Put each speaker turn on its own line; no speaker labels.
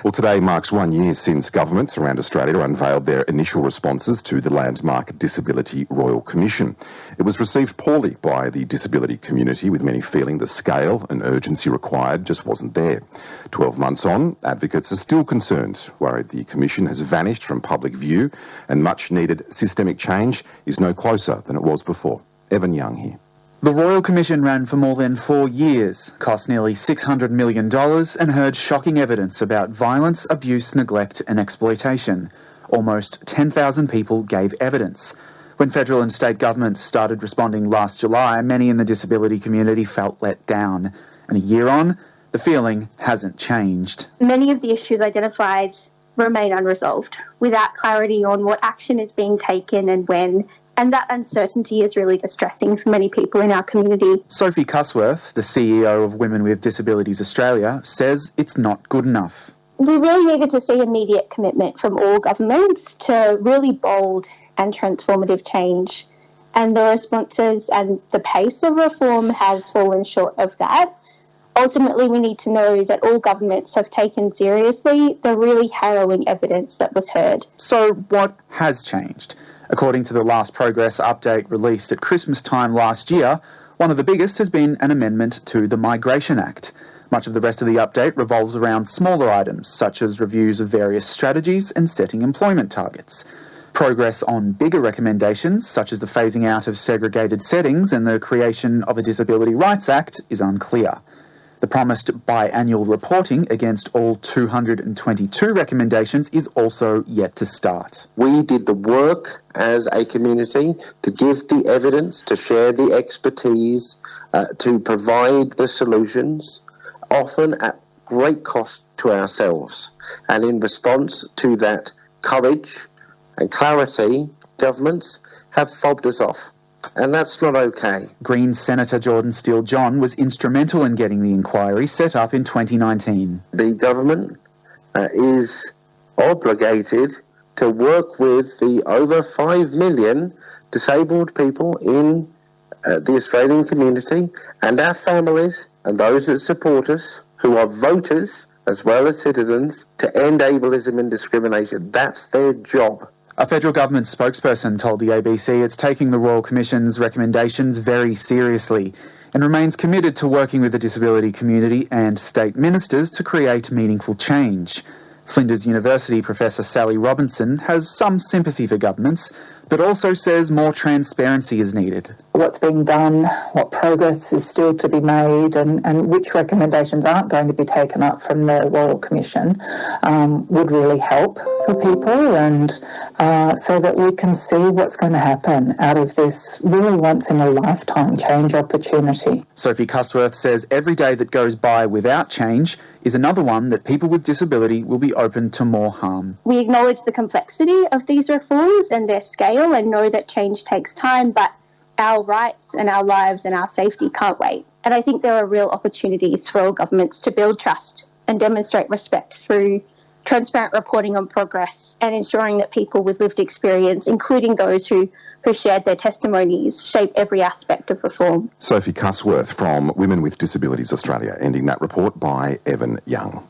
Well, today marks 1 year since governments around Australia unveiled their initial responses to the landmark Disability Royal Commission. It was received poorly by the disability community, with many feeling the scale and urgency required just wasn't there. 12 months on, advocates are still concerned, worried the Commission has vanished from public view and much needed systemic change is no closer than it was before. Evan Young here.
The Royal Commission ran for more than 4 years, cost nearly $600 million and heard shocking evidence about violence, abuse, neglect and exploitation. Almost 10,000 people gave evidence. When federal and state governments started responding last July, many in the disability community felt let down. And a year on, the feeling hasn't changed.
Many of the issues identified remain unresolved, without clarity on what action is being taken and when. And that uncertainty is really distressing for many people in our community.
Sophie Cusworth, the CEO of Women with Disabilities Australia, says it's not good enough.
We really needed to see immediate commitment from all governments to really bold and transformative change. And the responses and the pace of reform has fallen short of that. Ultimately, we need to know that all governments have taken seriously the really harrowing evidence that was heard.
So what has changed? According to the last progress update released at Christmas time last year, one of the biggest has been an amendment to the Migration Act. Much of the rest of the update revolves around smaller items, such as reviews of various strategies and setting employment targets. Progress on bigger recommendations, such as the phasing out of segregated settings and the creation of a Disability Rights Act, is unclear. The promised biannual reporting against all 222 recommendations is also yet to start.
We did the work as a community to give the evidence, to share the expertise, to provide the solutions, often at great cost to ourselves. And in response to that courage and clarity, governments have fobbed us off. And that's not okay.
Greens Senator Jordan Steele-John was instrumental in getting the inquiry set up in 2019.
The government is obligated to work with the over 5 million disabled people in the Australian community and our families and those that support us, who are voters as well as citizens, to end ableism and discrimination. That's their job.
A federal government spokesperson told the ABC it's taking the Royal Commission's recommendations very seriously and remains committed to working with the disability community and state ministers to create meaningful change. Flinders University Professor Sally Robinson has some sympathy for governments, but also says more transparency is needed.
What's being done, what progress is still to be made, and which recommendations aren't going to be taken up from the Royal Commission would really help for people, and so that we can see what's going to happen out of this really once-in-a-lifetime change opportunity.
Sophie Cusworth says every day that goes by without change is another one that people with disability will be open to more harm.
We acknowledge the complexity of these reforms and their scale and know that change takes time, but our rights and our lives and our safety can't wait. And I think there are real opportunities for all governments to build trust and demonstrate respect through transparent reporting on progress and ensuring that people with lived experience, including those who shared their testimonies, shape every aspect of reform.
Sophie Cusworth from Women with Disabilities Australia, ending that report by Evan Young.